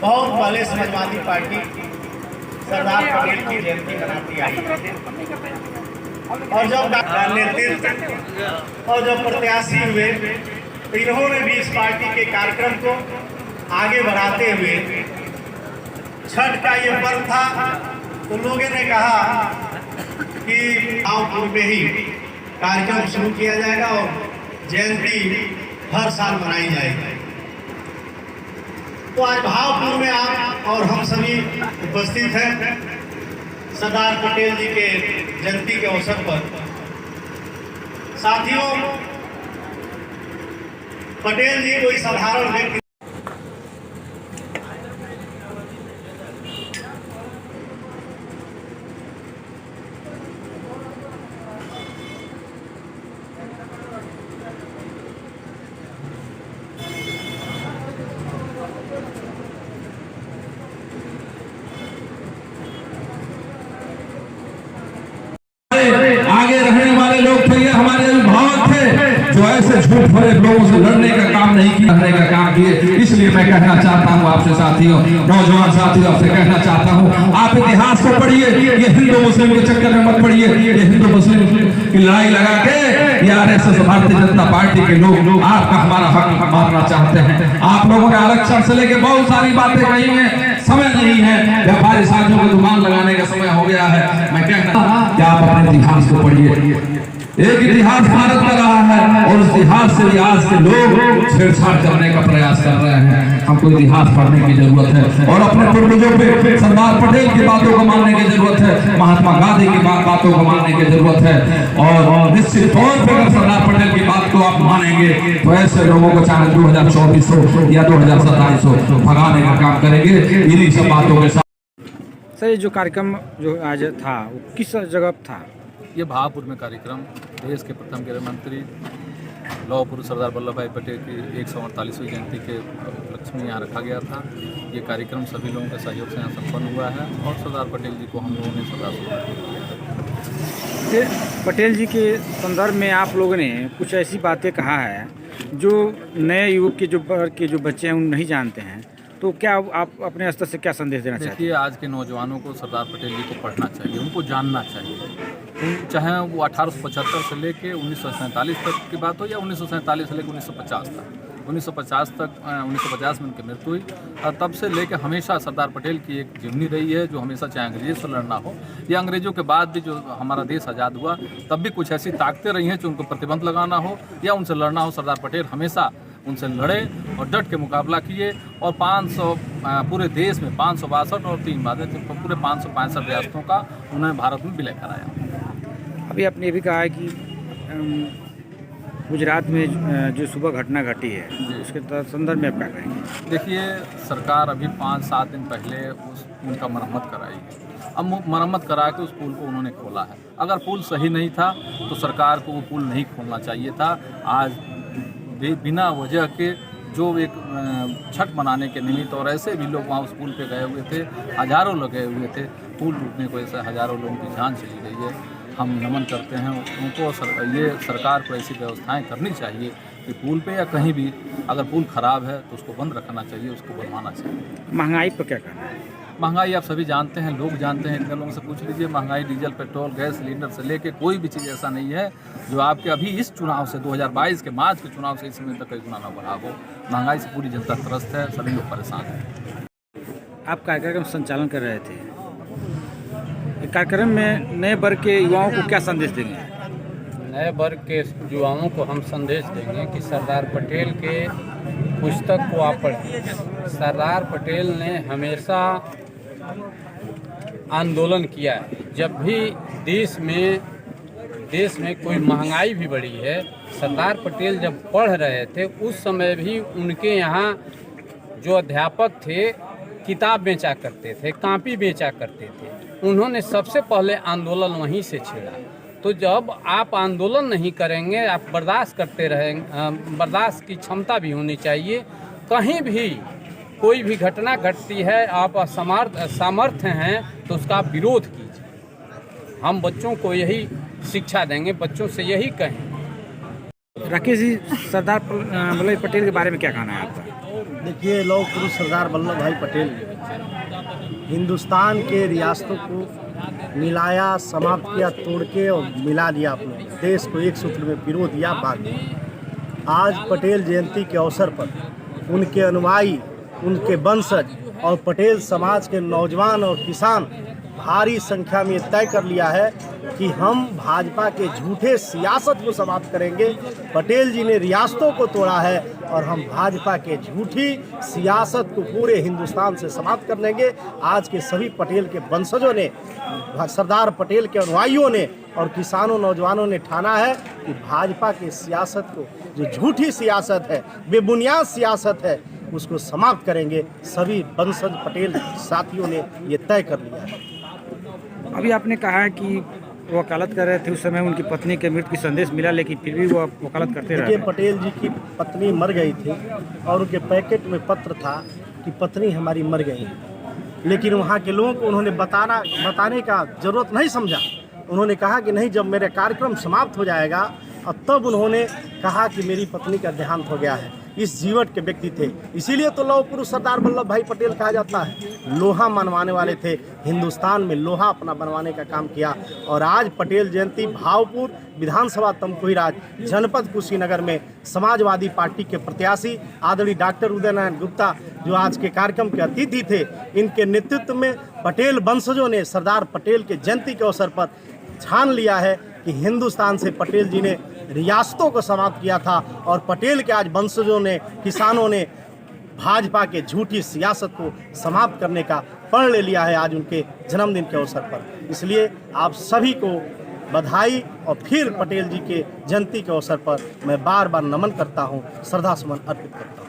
बहुत पहले समाजवादी पार्टी सरदार पटेल की जयंती मनाती आई और जब नेतृत्व और जब प्रत्याशी हुए तो इन्होंने भी इस पार्टी के कार्यक्रम को आगे बढ़ाते हुए छठ का ये पर्व था तो लोगों ने कहा कि भावपुर में ही कार्यक्रम शुरू किया जाएगा और जयंती हर साल मनाई जाएगी। तो आज भावपुर में आप और हम सभी उपस्थित हैं सरदार पटेल जी के जयंती के अवसर पर। साथियों, पटेल जी कोई साधारण व्यक्ति आगे रहने वाले लोग थे, ये हमारे अभिभावक थे जो ऐसे झूठ भरे लोगों से लड़ने का काम नहीं किया, करने का काम किए। इसलिए मैं कहना चाहता हूँ आपसे साथियों, नौजवान साथियों, आपसे कहना चाहता हूँ, आप इतिहास को पढ़िए, ये हिंदू मुस्लिम के चक्कर में मत पड़िए। ये हिंदू मुस्लिम की लड़ाई लगा के आरएसएस भारतीय जनता पार्टी के लोग आपका हमारा हक मारना चाहते हैं। आप लोगों ने आरक्षण से लेके बहुत सारी बातें कही हैं, समय नहीं है, व्यापारी साथियों को दुकान लगाने का समय हो गया है। मैं कहना कि आप अपने इतिहास को पढ़िए। एक इतिहास भारत का रहा है और उस इतिहास से आज के लोग छेड़छाड़ करने का प्रयास कर रहे हैं। हमको इतिहास पढ़ने की जरूरत है और अपने पूर्वजों पे सरदार पटेल की बातों को मानने की जरूरत है, महात्मा गांधी की बातों को मानने की जरूरत है। और निश्चित तौर पर अगर सरदार पटेल की बात को आप मानेंगे तो ऐसे लोगों को चाहे 2024 हो या 2027 हो, भगाने का काम करेंगे इन्हीं सब बातों के साथ। सर, ये जो कार्यक्रम जो आज था वो किस जगह था? ये भावपुर में कार्यक्रम देश के प्रथम गृह मंत्री लौह पुरुष सरदार वल्लभ भाई पटेल की 148वीं जयंती के उपलक्ष्य में यहाँ रखा गया था। ये कार्यक्रम सभी लोगों के सहयोग से यहाँ संपन्न हुआ है और सरदार पटेल जी को हम लोगों ने श्रद्धासुमन किया। पटेल जी के संदर्भ में आप लोगों ने कुछ ऐसी बातें कहा है जो नए युग के जो बच्चे हैं उन नहीं जानते हैं, तो क्या आप अपने स्तर से क्या संदेश देना चाहते हैं? देखिए, आज के नौजवानों को सरदार पटेल जी को पढ़ना चाहिए, उनको जानना चाहिए। चाहे वो 1875 से लेके 1947 तक की बात हो या 1947 से लेकर 1950 तक। 1950 में उनकी मृत्यु हुई और तब से लेकर हमेशा सरदार पटेल की एक जीवनी रही है जो हमेशा चाहे अंग्रेजों से लड़ना हो या अंग्रेजों के बाद भी जो हमारा देश आज़ाद हुआ तब भी कुछ ऐसी ताकतें रही हैं जो उनको प्रतिबंध लगाना हो या उनसे लड़ना हो, सरदार पटेल हमेशा उनसे लड़े और डट के मुकाबला किए और 500 पूरे देश में 562 और 3 बातें पूरे 565 रियासतों का उन्होंने भारत में विलय कराया। अभी आपने ये भी कहा है कि गुजरात में जो सुबह घटना घटी है उसके संदर्भ में आप क्या कहेंगे? देखिए, सरकार अभी 5-7 दिन पहले उस पुल का मरम्मत कराई है। अब मरम्मत करा के उस पुल को उन्होंने खोला है। अगर पुल सही नहीं था तो सरकार को वो पुल नहीं खोलना चाहिए था। आज बिना वजह के जो एक छठ मनाने के निमित्त और ऐसे भी लोग वहाँ उस पुल पे गए हुए थे, हजारों लोग गए हुए थे, पुल टूटने को ऐसे हजारों लोगों की जान चली गई है। हम नमन करते हैं उनको। ये सरकार को ऐसी व्यवस्थाएं करनी चाहिए कि पुल पे या कहीं भी अगर पुल खराब है तो उसको बंद रखना चाहिए, उसको बनवाना चाहिए। महंगाई पर क्या कहना है? महंगाई आप सभी जानते हैं, लोग जानते हैं, इतने लोगों से पूछ लीजिए। महंगाई डीजल, पेट्रोल, गैस सिलेंडर से लेके कोई भी चीज़ ऐसा नहीं है जो आपके अभी इस चुनाव से 2022 के मार्च के चुनाव से इस समय तक कई गुना न बढ़ा हो। महंगाई से पूरी जनता त्रस्त है, सभी लोग परेशान हैं। आप कार्यक्रम संचालन कर रहे थे, कार्यक्रम में नए वर्ग के युवाओं को क्या संदेश देंगे? नए वर्ग के युवाओं को हम संदेश देंगे कि सरदार पटेल के पुस्तक को आप पढ़ें। सरदार पटेल ने हमेशा आंदोलन किया है। जब भी देश में कोई महंगाई भी बढ़ी है, सरदार पटेल जब पढ़ रहे थे उस समय भी उनके यहाँ जो अध्यापक थे किताब बेचा करते थे, कॉपी बेचा करते थे। उन्होंने सबसे पहले आंदोलन वहीं से छेड़ा। तो जब आप आंदोलन नहीं करेंगे, आप बर्दाश्त करते रहेंगे, बर्दाश्त की क्षमता भी होनी चाहिए। कहीं भी कोई भी घटना घटती है, आप सामर्थ्य हैं तो उसका आप विरोध कीजिए। हम बच्चों को यही शिक्षा देंगे, बच्चों से यही कहें। राकेश जी, सरदार वल्लभ पटेल के बारे में क्या कहना है आपका? देखिए, लौह पुरुष सरदार वल्लभ भाई पटेल ने हिंदुस्तान के रियासतों को मिलाया, समाप्त किया, तोड़ के और मिला दिया, अपने देश को एक सूत्र में पिरो दिया, बांध दिया। आज पटेल जयंती के अवसर पर उनके अनुयायी, उनके वंशज और पटेल समाज के नौजवान और किसान भारी संख्या में तय कर लिया है कि हम भाजपा के झूठे सियासत को समाप्त करेंगे। पटेल जी ने रियासतों को तोड़ा है और हम भाजपा के झूठी सियासत को पूरे हिंदुस्तान से समाप्त कर देंगे। आज के सभी पटेल के वंशजों ने, सरदार पटेल के अनुयायियों ने और किसानों नौजवानों ने ठाना है कि भाजपा की सियासत को, जो झूठी सियासत है, बेबुनियाद सियासत है, उसको समाप्त करेंगे। सभी वंशज पटेल साथियों ने ये तय कर लिया है। अभी आपने कहा है कि वो वकालत कर रहे थे, उस समय उनकी पत्नी के मृत्यु की संदेश मिला, लेकिन फिर भी वो वकालत करते रहे। देखिए, पटेल जी की पत्नी मर गई थी और उनके पैकेट में पत्र था कि पत्नी हमारी मर गई, लेकिन वहाँ के लोगों को उन्होंने बताने का जरूरत नहीं समझा। उन्होंने कहा कि नहीं, जब मेरा कार्यक्रम समाप्त हो जाएगा, और तब उन्होंने कहा कि मेरी पत्नी का देहांत हो गया है। इस जीवट के व्यक्ति थे, इसीलिए तो लौह पुरुष सरदार वल्लभ भाई पटेल कहा जाता है। लोहा मनवाने वाले थे, हिंदुस्तान में लोहा अपना बनवाने का काम किया। और आज पटेल जयंती भावपुर विधानसभा तमकुही राज जनपद कुशीनगर में समाजवादी पार्टी के प्रत्याशी आदरणीय डॉक्टर उदय नारायण गुप्ता, जो आज के कार्यक्रम के अतिथि थे, इनके नेतृत्व में पटेल वंशजों ने सरदार पटेल के जयंती के अवसर पर ठान लिया है कि हिंदुस्तान से पटेल जी ने रियासतों को समाप्त किया था और पटेल के आज वंशजों ने, किसानों ने भाजपा के झूठी सियासत को समाप्त करने का प्रण ले लिया है आज उनके जन्मदिन के अवसर पर। इसलिए आप सभी को बधाई और फिर पटेल जी के जयंती के अवसर पर मैं बार बार नमन करता हूँ, श्रद्धा सुमन अर्पित करता हूँ।